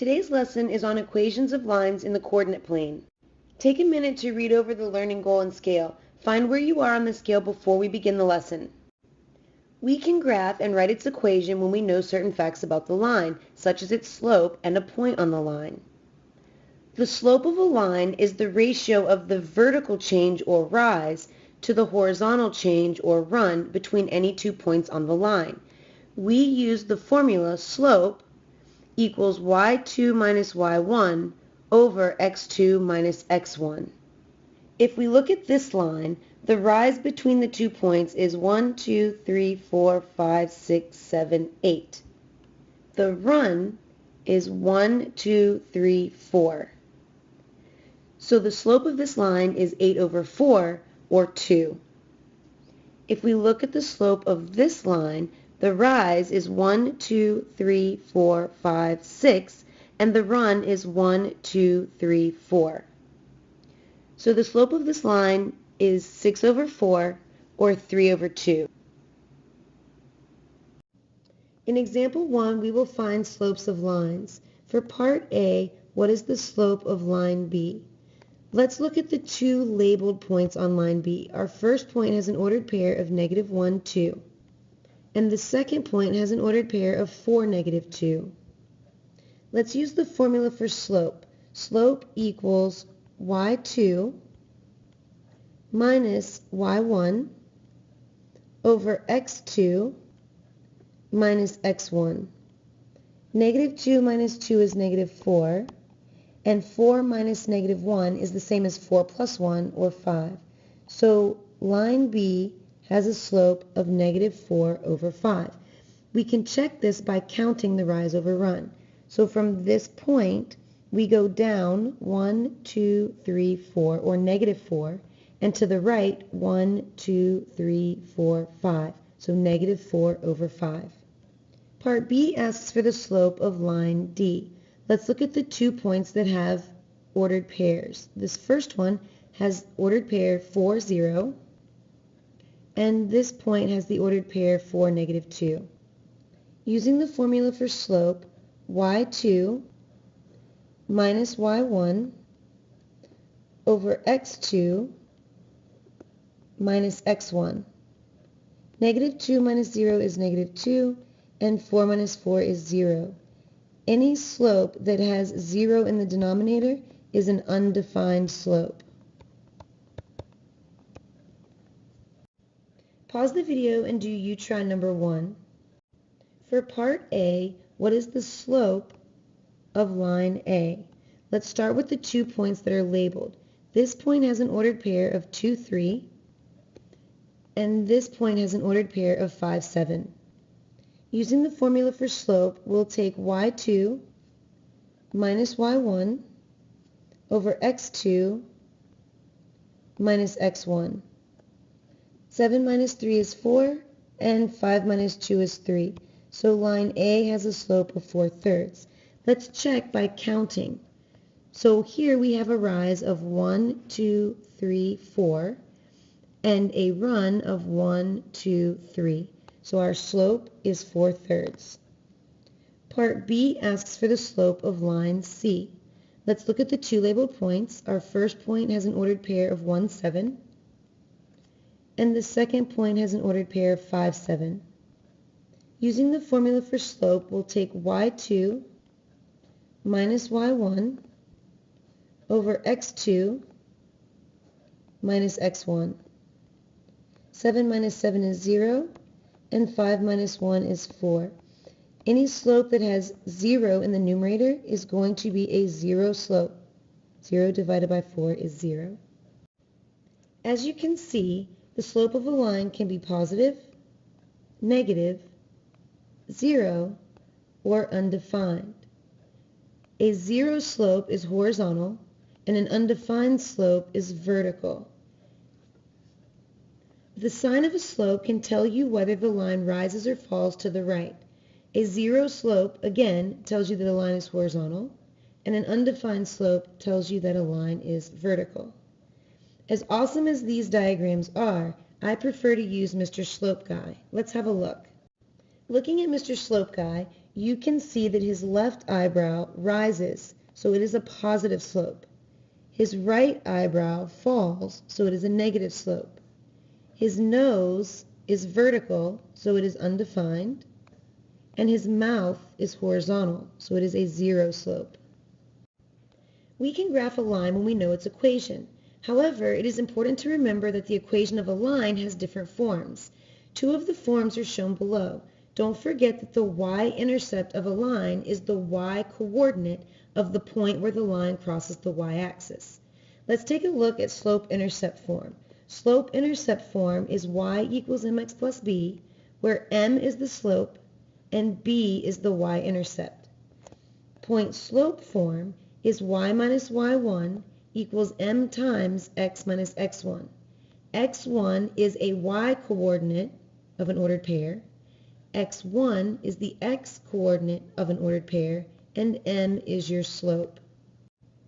Today's lesson is on equations of lines in the coordinate plane. Take a minute to read over the learning goal and scale. Find where you are on the scale before we begin the lesson. We can graph and write its equation when we know certain facts about the line, such as its slope and a point on the line. The slope of a line is the ratio of the vertical change or rise to the horizontal change or run between any 2 points on the line. We use the formula slope equals y2 minus y1 over x2 minus x1. If we look at this line, the rise between the 2 points is 1, 2, 3, 4, 5, 6, 7, 8. The run is 1, 2, 3, 4. So the slope of this line is 8 over 4, or 2. If we look at the slope of this line, the rise is 1, 2, 3, 4, 5, 6, and the run is 1, 2, 3, 4. So the slope of this line is 6 over 4, or 3 over 2. In example 1, we will find slopes of lines. For part A, what is the slope of line B? Let's look at the two labeled points on line B. Our first point has an ordered pair of negative 1, 2. And the second point has an ordered pair of 4, negative 2. Let's use the formula for slope. Slope equals y2 minus y1 over x2 minus x1. Negative 2 minus 2 is negative 4, and 4 minus negative 1 is the same as 4 plus 1, or 5. So line B has a slope of negative 4 over 5. We can check this by counting the rise over run. So from this point, we go down 1, 2, 3, 4, or negative 4, and to the right, 1, 2, 3, 4, 5. So negative 4 over 5. Part B asks for the slope of line D. Let's look at the 2 points that have ordered pairs. This first one has ordered pair 4, 0, and this point has the ordered pair 4, negative 2. Using the formula for slope, y2 minus y1 over x2 minus x1. Negative 2 minus 0 is negative 2, and 4 minus 4 is 0. Any slope that has 0 in the denominator is an undefined slope. Pause the video and do you try number 1. For part A, what is the slope of line A? Let's start with the 2 points that are labeled. This point has an ordered pair of 2, 3, and this point has an ordered pair of 5, 7. Using the formula for slope, we'll take y2 minus y1 over x2 minus x1. 7 minus 3 is 4, and 5 minus 2 is 3. So line A has a slope of 4/3. Let's check by counting. So here we have a rise of 1, 2, 3, 4, and a run of 1, 2, 3. So our slope is 4/3. Part B asks for the slope of line C. Let's look at the 2 labeled points. Our first point has an ordered pair of 1, 7, and the second point has an ordered pair of 5, 7. Using the formula for slope, we'll take y2 minus y1 over x2 minus x1. 7 minus 7 is 0, and 5 minus 1 is 4. Any slope that has 0 in the numerator is going to be a 0 slope. 0 divided by 4 is 0. As you can see, the slope of a line can be positive, negative, 0, or undefined. A 0 slope is horizontal, and an undefined slope is vertical. The sign of a slope can tell you whether the line rises or falls to the right. A 0 slope, again, tells you that a line is horizontal, and an undefined slope tells you that a line is vertical. As awesome as these diagrams are, I prefer to use Mr. Slope Guy. Let's have a look. Looking at Mr. Slope Guy, you can see that his left eyebrow rises, so it is a positive slope. His right eyebrow falls, so it is a negative slope. His nose is vertical, so it is undefined. And his mouth is horizontal, so it is a zero slope. We can graph a line when we know its equation. However, it is important to remember that the equation of a line has different forms. Two of the forms are shown below. Don't forget that the y-intercept of a line is the y-coordinate of the point where the line crosses the y-axis. Let's take a look at slope-intercept form. Slope-intercept form is y equals mx plus b, where m is the slope and b is the y-intercept. Point-slope form is y minus y1 equals m times x minus x1. x1 is a y-coordinate of an ordered pair, x1 is the x-coordinate of an ordered pair, and m is your slope.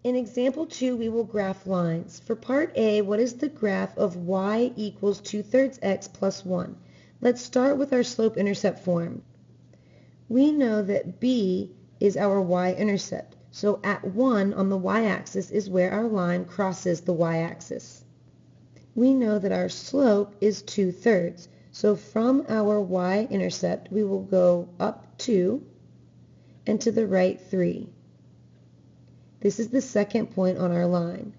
In example 2, we will graph lines. For part A, what is the graph of y equals 2/3 x plus 1? Let's start with our slope-intercept form. We know that b is our y-intercept, so at 1 on the y-axis is where our line crosses the y-axis. We know that our slope is 2/3, so from our y-intercept we will go up 2 and to the right 3. This is the second point on our line.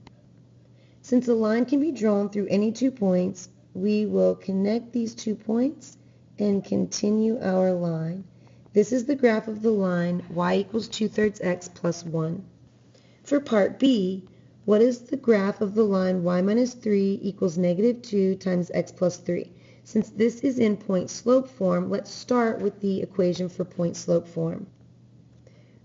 Since a line can be drawn through any 2 points, we will connect these 2 points and continue our line. This is the graph of the line y equals 2/3 x plus 1. For part B, what is the graph of the line y minus 3 equals negative 2 times x plus 3? Since this is in point-slope form, let's start with the equation for point-slope form.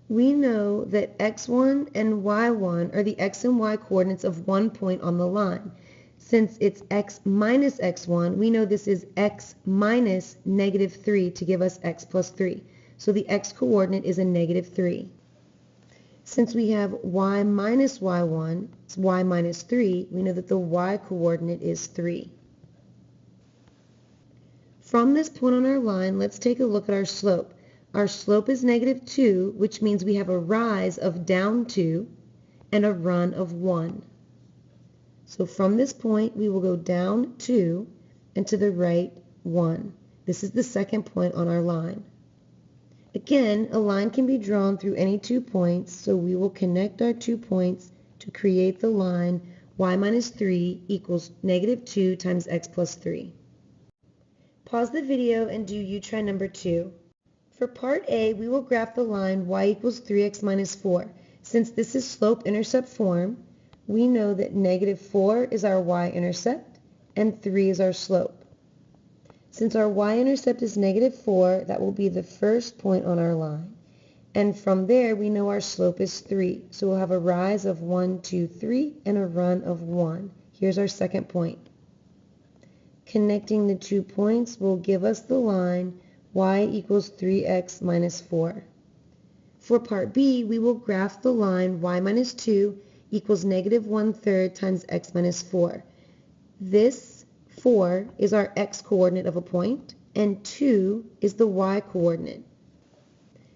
We know that x1 and y1 are the x and y coordinates of one point on the line. Since it's x minus x1, we know this is x minus negative 3 to give us x plus 3. So the x-coordinate is a negative 3. Since we have y minus y1, it's y minus 3, we know that the y-coordinate is 3. From this point on our line, let's take a look at our slope. Our slope is negative 2, which means we have a rise of down 2 and a run of 1. So from this point, we will go down 2 and to the right 1. This is the second point on our line. Again, a line can be drawn through any 2 points, so we will connect our 2 points to create the line y minus 3 equals negative 2 times x plus 3. Pause the video and do you try number 2. For part A, we will graph the line y equals 3x minus 4. Since this is slope-intercept form, we know that negative 4 is our y-intercept and 3 is our slope. Since our y-intercept is negative 4, that will be the first point on our line. And from there, we know our slope is 3. So we'll have a rise of 1, 2, 3, and a run of 1. Here's our second point. Connecting the 2 points will give us the line y equals 3x minus 4. For part B, we will graph the line y minus 2 equals negative 1/3 times x minus 4. This 4 is our x-coordinate of a point, and 2 is the y-coordinate.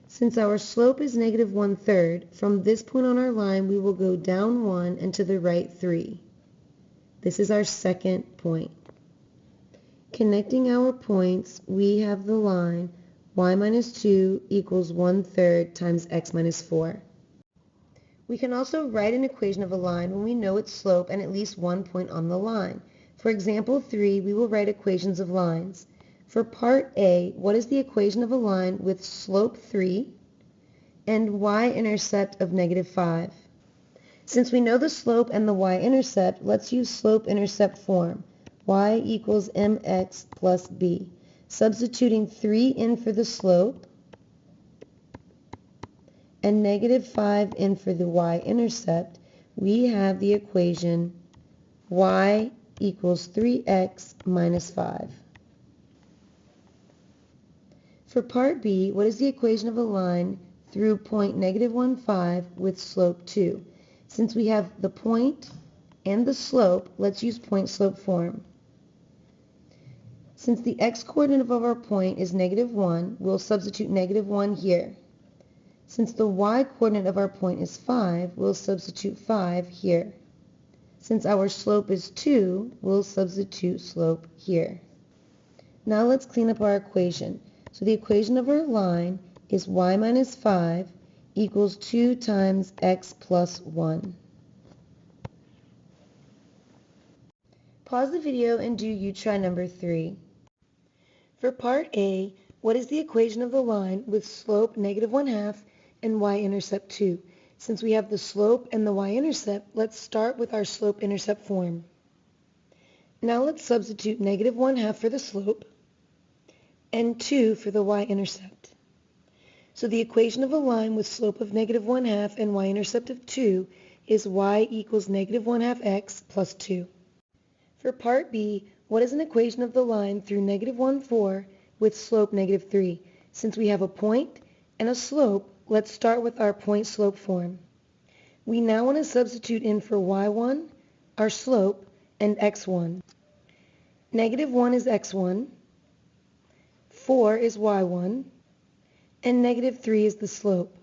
Since our slope is negative 1/3, from this point on our line, we will go down 1 and to the right 3. This is our second point. Connecting our points, we have the line y minus 2 equals 1/3 times x minus 4. We can also write an equation of a line when we know its slope and at least one point on the line. For example 3, we will write equations of lines. For part A, what is the equation of a line with slope 3 and y-intercept of negative 5? Since we know the slope and the y-intercept, let's use slope-intercept form. Y equals mx plus b. Substituting 3 in for the slope and negative 5 in for the y-intercept, we have the equation y equals 3x minus 5. For part B, what is the equation of a line through point negative 1, 5 with slope 2? Since we have the point and the slope, let's use point-slope form. Since the x-coordinate of our point is -1, we'll substitute -1 here. Since the y-coordinate of our point is 5, we'll substitute 5 here. Since our slope is 2, we'll substitute slope here. Now let's clean up our equation. So the equation of our line is y minus 5 equals 2 times x plus 1. Pause the video and do U-try number 3. For part A, what is the equation of the line with slope -1/2 and y-intercept 2? Since we have the slope and the y-intercept, let's start with our slope-intercept form. Now let's substitute -1/2 for the slope and 2 for the y-intercept. So the equation of a line with slope of -1/2 and y-intercept of 2 is y equals -1/2 x plus 2. For part B, what is an equation of the line through -1, 4 with slope -3? Since we have a point and a slope, let's start with our point-slope form. We now want to substitute in for y1, our slope, and x1. -1 is x1, 4 is y1, and -3 is the slope.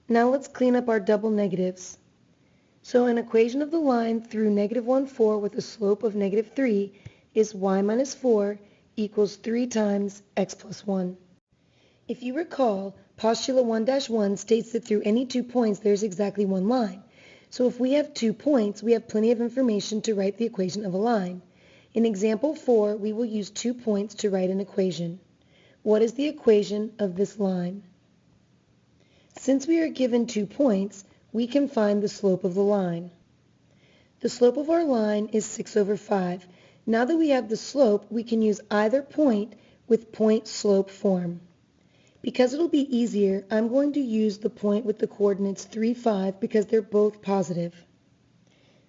Now let's clean up our double negatives. So an equation of the line through -1, 4 with a slope of -3 is y minus 4 equals 3 times x plus 1. If you recall, postulate 1-1 states that through any 2 points there's exactly one line. So if we have 2 points, we have plenty of information to write the equation of a line. In example 4, we will use 2 points to write an equation. What is the equation of this line? Since we are given 2 points, we can find the slope of the line. The slope of our line is 6/5. Now that we have the slope, we can use either point with point-slope form. Because it'll be easier, I'm going to use the point with the coordinates 3, 5 because they're both positive.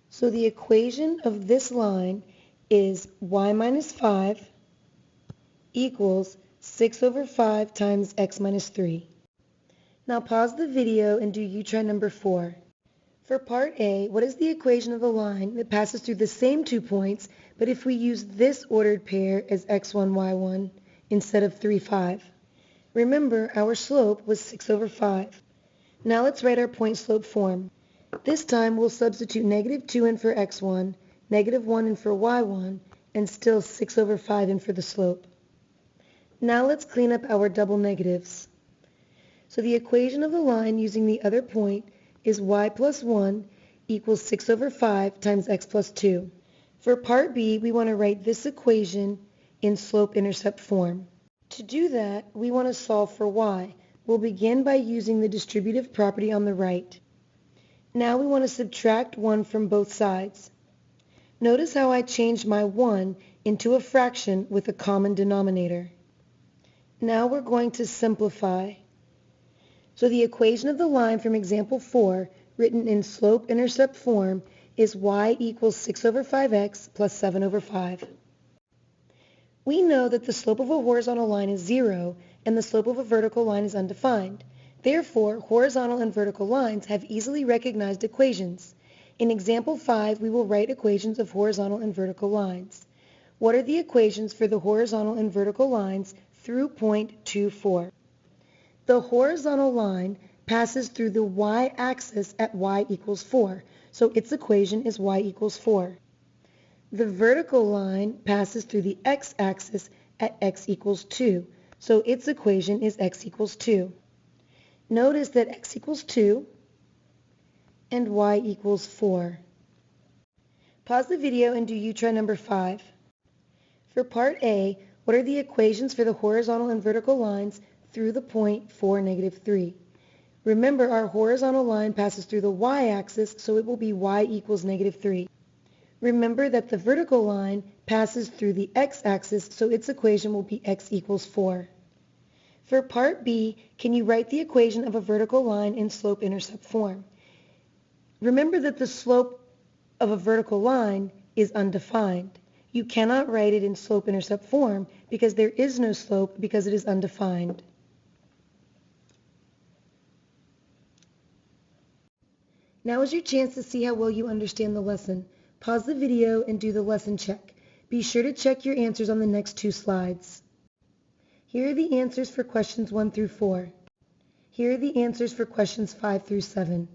So the equation of this line is y minus 5 equals 6/5 times x minus 3. Now pause the video and do U-try number 4. For part A, what is the equation of the line that passes through the same 2 points, but if we use this ordered pair as x1, y1 instead of 3, 5? Remember, our slope was 6/5. Now let's write our point-slope form. This time we'll substitute -2 in for x1, -1 in for y1, and still 6/5 in for the slope. Now let's clean up our double negatives. So the equation of the line using the other point is y plus 1 equals 6/5 times x plus 2. For part B, we want to write this equation in slope-intercept form. To do that, we want to solve for y. We'll begin by using the distributive property on the right. Now we want to subtract 1 from both sides. Notice how I changed my 1 into a fraction with a common denominator. Now we're going to simplify. So the equation of the line from example 4, written in slope-intercept form, is y equals 6/5x plus 7/5. We know that the slope of a horizontal line is 0 and the slope of a vertical line is undefined. Therefore, horizontal and vertical lines have easily recognized equations. In example 5, we will write equations of horizontal and vertical lines. What are the equations for the horizontal and vertical lines through point 2, 4? The horizontal line passes through the y-axis at y equals 4, so its equation is y equals 4. The vertical line passes through the x-axis at x equals 2, so its equation is x equals 2. Notice that x equals 2 and y equals 4. Pause the video and do U-try number 5. For part A, what are the equations for the horizontal and vertical lines through the point 4, -3? Remember, our horizontal line passes through the y-axis, so it will be y equals -3. Remember that the vertical line passes through the x-axis, so its equation will be x equals 4. For part B, can you write the equation of a vertical line in slope-intercept form? Remember that the slope of a vertical line is undefined. You cannot write it in slope-intercept form because there is no slope because it is undefined. Now is your chance to see how well you understand the lesson. Pause the video and do the lesson check. Be sure to check your answers on the next 2 slides. Here are the answers for questions 1 through 4. Here are the answers for questions 5 through 7.